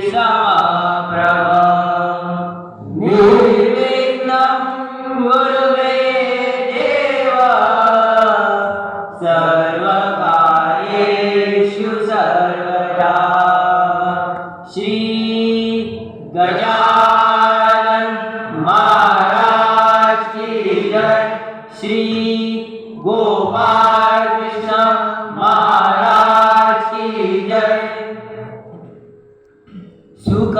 समप्रभ निर्विघ्नं गुरुवे देवा सर्वकार्येषु सर्वदा। श्री गजानन महाराज की जय। श्री गोपाल कृष्ण महाराज की जय। सुख